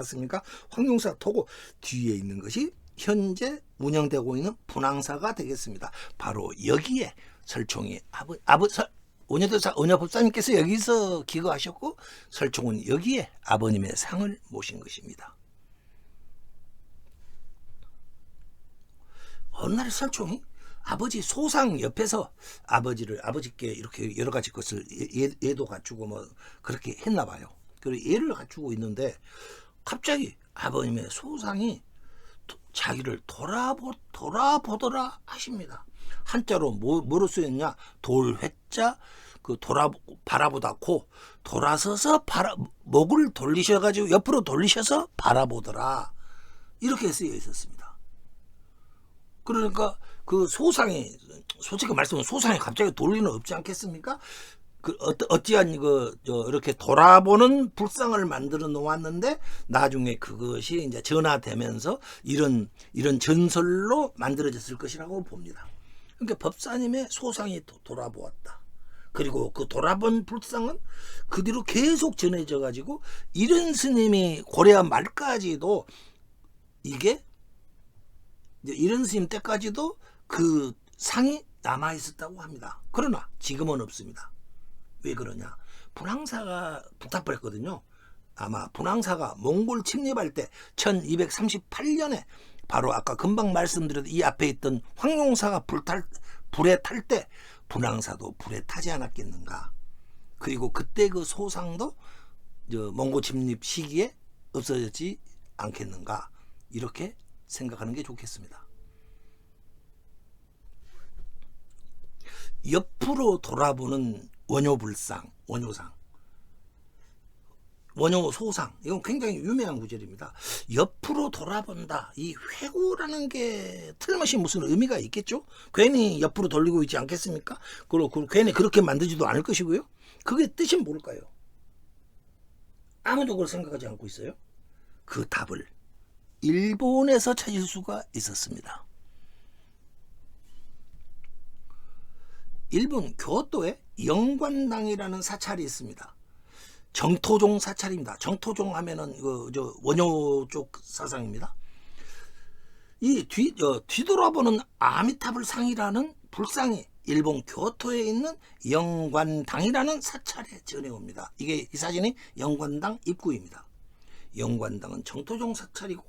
맞습니까? 황룡사 토고 뒤에 있는 것이 현재 운영되고 있는 분황사가 되겠습니다. 바로 여기에 설총이 원효법사님께서 여기서 기거하셨고 설총은 여기에 아버님의 상을 모신 것입니다. 어느 날 설총이 아버지 소상 옆에서 아버지께 이렇게 여러 가지 것을 예도 갖추고 뭐 그렇게 했나 봐요. 그리고 예를 갖추고 있는데 갑자기 아버님의 소상이 자기를 돌아보더라 하십니다. 한자로 뭐로 쓰였냐? 돌회자 바라보다 고 돌아서서 목을 돌리셔가지고 옆으로 돌리셔서 바라보더라 이렇게 쓰여 있었습니다. 그러니까 그 소상이 솔직히 말씀은 소상이 갑자기 돌 리는 없지 않겠습니까? 어찌한 이렇게 돌아보는 불상을 만들어 놓았는데 나중에 그것이 이제 전화되면서 이런 전설로 만들어졌을 것이라고 봅니다. 그러니까 법사님의 소상이 돌아보았다. 그리고 그 돌아본 불상은 그 뒤로 계속 전해져 가지고 이런 스님이 고려 말까지도 이게 이런 스님 때까지도 그 상이 남아 있었다고 합니다. 그러나 지금은 없습니다. 왜 그러냐? 분황사가 불타버렸거든요. 아마 분황사가 몽골 침입할 때 1238년에 바로 아까 금방 말씀드렸던 이 앞에 있던 황룡사가 불에 탈 때 분황사도 불에 타지 않았겠는가. 그리고 그때 그 소상도 몽골 침입 시기에 없어졌지 않겠는가. 이렇게 생각하는 게 좋겠습니다. 옆으로 돌아보는 원효불상, 원효상, 원효소상, 이건 굉장히 유명한 구절입니다. 옆으로 돌아본다. 이 회고라는 게 틀림없이 무슨 의미가 있겠죠? 괜히 옆으로 돌리고 있지 않겠습니까? 그리고 괜히 그렇게 만들지도 않을 것이고요. 그게 뜻이 뭘까요? 아무도 그걸 생각하지 않고 있어요. 그 답을 일본에서 찾을 수가 있었습니다. 일본 교토에 영관당이라는 사찰이 있습니다. 정토종 사찰입니다. 정토종 하면은 원효 쪽 사상입니다. 이 뒤돌아보는 아미타불 상이라는 불상이 일본 교토에 있는 영관당이라는 사찰에 전해옵니다. 이 사진이 영관당 입구입니다. 영관당은 정토종 사찰이고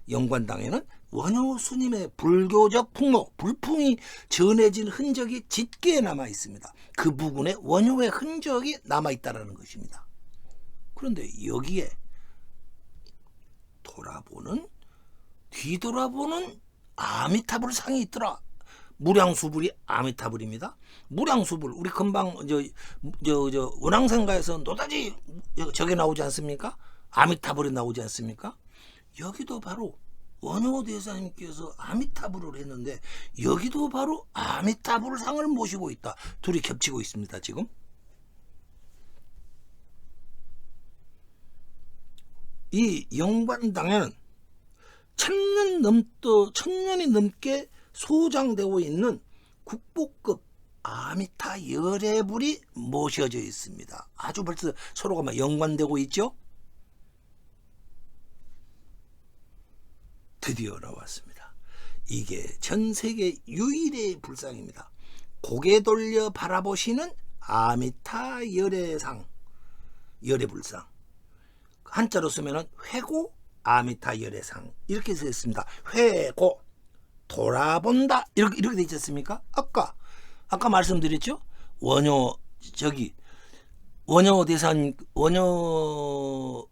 영관당에는 원효 스님의 불교적 풍모, 불풍이 전해진 흔적이 짙게 남아 있습니다. 그 부분에 원효의 흔적이 남아 있다는 것입니다. 그런데 여기에 뒤돌아보는 아미타불 상이 있더라. 무량수불이 아미타불입니다. 무량수불 우리 금방 원앙상가에서 노다지 저게 나오지 않습니까? 아미타불이 나오지 않습니까? 여기도 바로 원효 대사님께서 아미타불을 했는데 여기도 바로 아미타불 상을 모시고 있다. 둘이 겹치고 있습니다. 지금 이 영관당에는 1000년이 넘게 소장되고 있는 국보급 아미타 열애불이 모셔져 있습니다. 아주 벌써 서로가 막 연관되고 있죠. 드디어 나왔습니다. 이게 전 세계 유일의 불상입니다. 고개 돌려 바라보시는 아미타 열애상, 열애불상. 한자로 쓰면은 회고 아미타 열애상 이렇게 써 있습니다. 회고 돌아본다 이렇게 돼 있지 않습니까? 아까 말씀드렸죠. 원효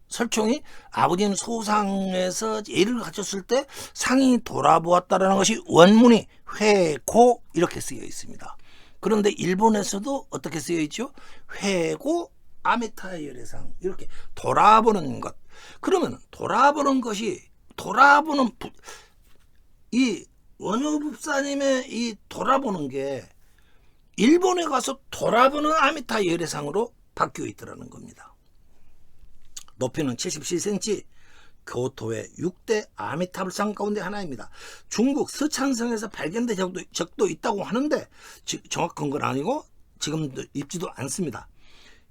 설총이 아버지는 소상에서 예를 갖췄을 때 상이 돌아보았다라는 것이 원문이 회고 이렇게 쓰여 있습니다. 그런데 일본에서도 어떻게 쓰여 있죠? 회고 아미타 열애상 이렇게 돌아보는 것. 그러면 이 원효법사님의 이 돌아보는 게 일본에 가서 돌아보는 아미타 열애상으로 바뀌어 있더라는 겁니다. 높이는 77cm, 교토의 6대 아미타불상 가운데 하나입니다. 중국 서찬성에서 발견된 적도 있다고 하는데 정확한 건 아니고 지금 입지도 않습니다.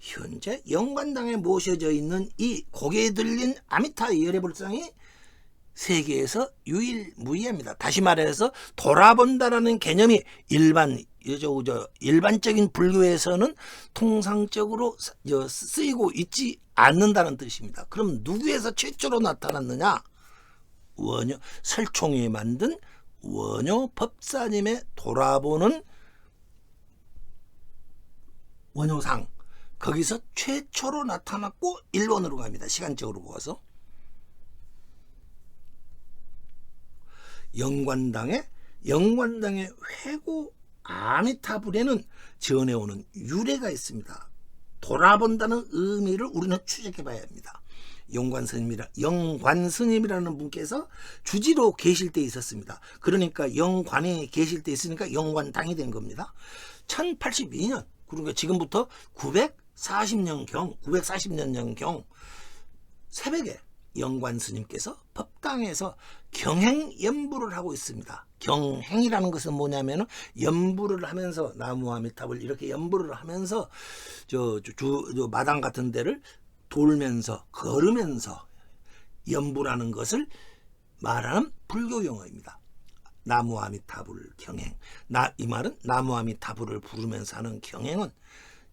현재 영관당에 모셔져 있는 이 고개에 들린 아미타 열애불상이 세계에서 유일무이합니다. 다시 말해서 돌아본다라는 개념이 일반적인 불교에서는 통상적으로 쓰이고 있지 않는다는 뜻입니다. 그럼 누구에서 최초로 나타났느냐? 설총이 만든 원효 법사님의 돌아보는 원효상, 거기서 최초로 나타났고 일본으로 갑니다. 시간적으로 보아서 영관당의 회고 아미타불에는 전해오는 유래가 있습니다. 돌아본다는 의미를 우리는 추적해 봐야 합니다. 영관스님이라는 분께서 주지로 계실 때 있었습니다. 그러니까 영관에 계실 때 있으니까 영관당이 된 겁니다. 1082년, 그러니까 지금부터 940년경 새벽에 영관스님께서 법당에서 경행 연부를 하고 있습니다. 경행이라는 것은 뭐냐면은 연부를 하면서 나무 아미탑을 이렇게 연부를 하면서 저 마당 같은 데를 돌면서 걸으면서 연부라는 것을 말하는 불교 용어입니다. 나무 아미타불 경행. 이 말은 나무 아미타불을 부르면서 하는 경행은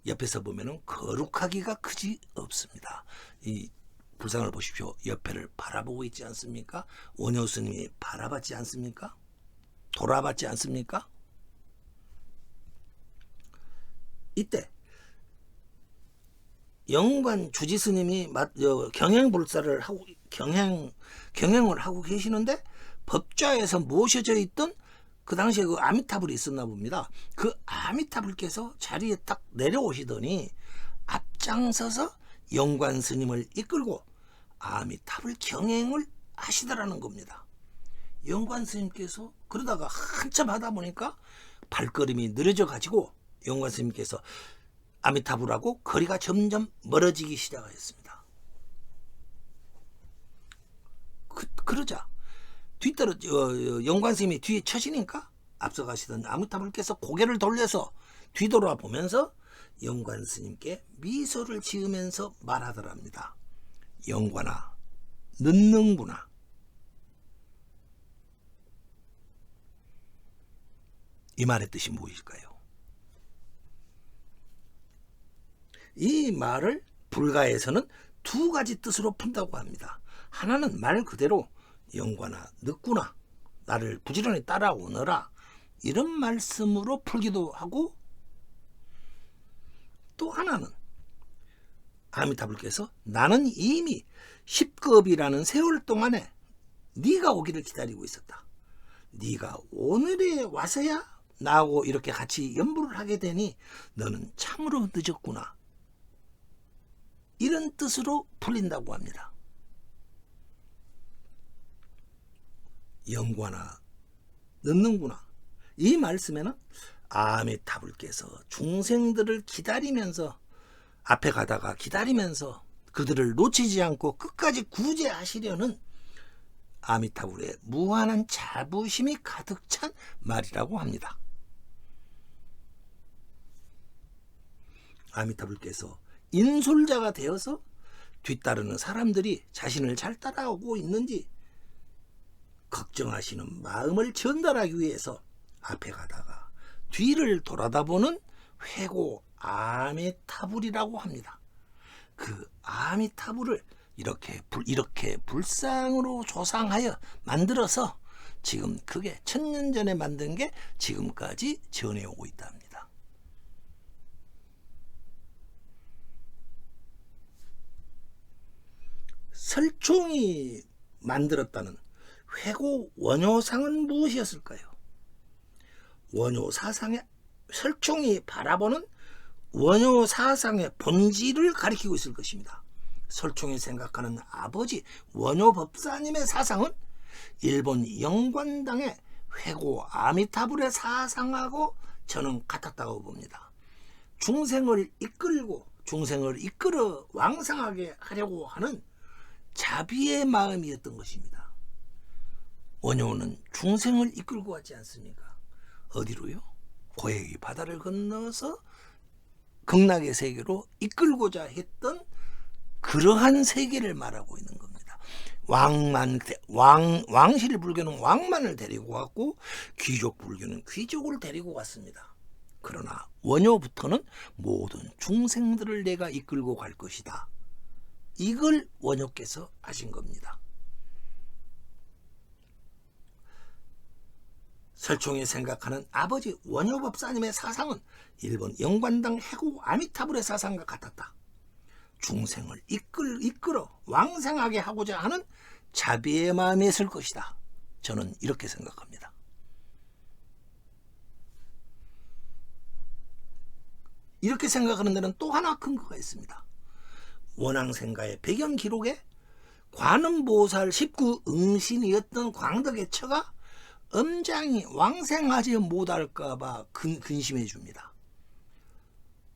옆에서 보면은 거룩하기가 크지 없습니다. 이 불상을 보십시오. 옆에를 바라보고 있지 않습니까? 원효 스님이 바라봤지 않습니까? 돌아봤지 않습니까? 이때 영관 주지 스님이 경행불사를 하고 경행을 하고 계시는데 법좌에서 모셔져 있던 그 당시에 그 아미타불이 있었나 봅니다. 그 아미타불께서 자리에 딱 내려오시더니 앞장서서 영관 스님을 이끌고 아미타불 경행을 하시더라는 겁니다. 영관 스님께서 그러다가 한참 하다 보니까 발걸음이 느려져 가지고 영관 스님께서 아미타불하고 거리가 점점 멀어지기 시작하였습니다. 그러자 영관 스님이 뒤에 처지니까 앞서가시던 아미타불께서 고개를 돌려서 뒤돌아 보면서 영관 스님께 미소를 지으면서 말하더랍니다. 영관아, 늦는구나. 이 말의 뜻이 무엇일까요? 이 말을 불가에서는 두 가지 뜻으로 푼다고 합니다. 하나는 말 그대로 영관아, 늦구나. 나를 부지런히 따라오너라. 이런 말씀으로 풀기도 하고, 또 하나는 아미타불께서 나는 이미 10급이라는 세월 동안에 네가 오기를 기다리고 있었다. 네가 오늘에 와서야 나하고 이렇게 같이 연부를 하게 되니 너는 참으로 늦었구나. 이런 뜻으로 풀린다고 합니다. 영관아, 늦는구나. 이 말씀에는 아미타불께서 중생들을 기다리면서 앞에 가다가 기다리면서 그들을 놓치지 않고 끝까지 구제하시려는 아미타불의 무한한 자부심이 가득 찬 말이라고 합니다. 아미타불께서 인솔자가 되어서 뒤따르는 사람들이 자신을 잘 따라오고 있는지 걱정하시는 마음을 전달하기 위해서 앞에 가다가 뒤를 돌아다보는 회고 아미타불이라고 합니다. 그 아미타불을 이렇게 불상으로 조상하여 만들어서 지금 그게 1000년 전에 만든 게 지금까지 전해오고 있다 합니다. 설총이 만들었다는 회고 원효상은 무엇이었을까요? 원효사상의 설총이 바라보는 원효사상의 본질을 가리키고 있을 것입니다. 설총이 생각하는 아버지 원효법사님의 사상은 일본 영관당의 회고 아미타불의 사상하고 저는 같았다고 봅니다. 중생을 이끌어 왕성하게 하려고 하는 자비의 마음이었던 것입니다. 원효는 중생을 이끌고 왔지 않습니까? 어디로요? 고해의 바다를 건너서 극락의 세계로 이끌고자 했던 그러한 세계를 말하고 있는 겁니다. 왕실 불교는 왕만을 데리고 왔고 귀족 불교는 귀족을 데리고 왔습니다. 그러나 원효부터는 모든 중생들을 내가 이끌고 갈 것이다. 이걸 원효께서 하신 겁니다. 설총이 생각하는 아버지 원효법사님의 사상은 일본 영관당 해고 아미타불의 사상과 같았다. 중생을 이끌어 왕생하게 하고자 하는 자비의 마음이 있을 것이다. 저는 이렇게 생각합니다. 이렇게 생각하는 데는 또 하나 근거가 있습니다. 원앙생가의 배경 기록에 관음보살 19 응신이었던 광덕의 처가 엄장이 왕생하지 못할까봐 근심해 줍니다.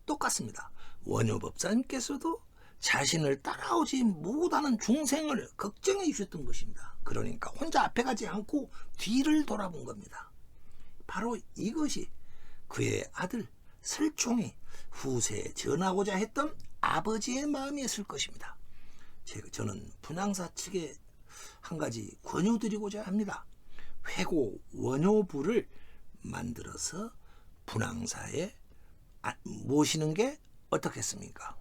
똑같습니다. 원효법사님께서도 자신을 따라오지 못하는 중생을 걱정해 주셨던 것입니다. 그러니까 혼자 앞에 가지 않고 뒤를 돌아본 겁니다. 바로 이것이 그의 아들 설총이 후세에 전하고자 했던 아버지의 마음이었을 것입니다. 저는 분향사 측에 한 가지 권유드리고자 합니다. 회고 원효부를 만들어서 분향사에 모시는 게 어떻겠습니까?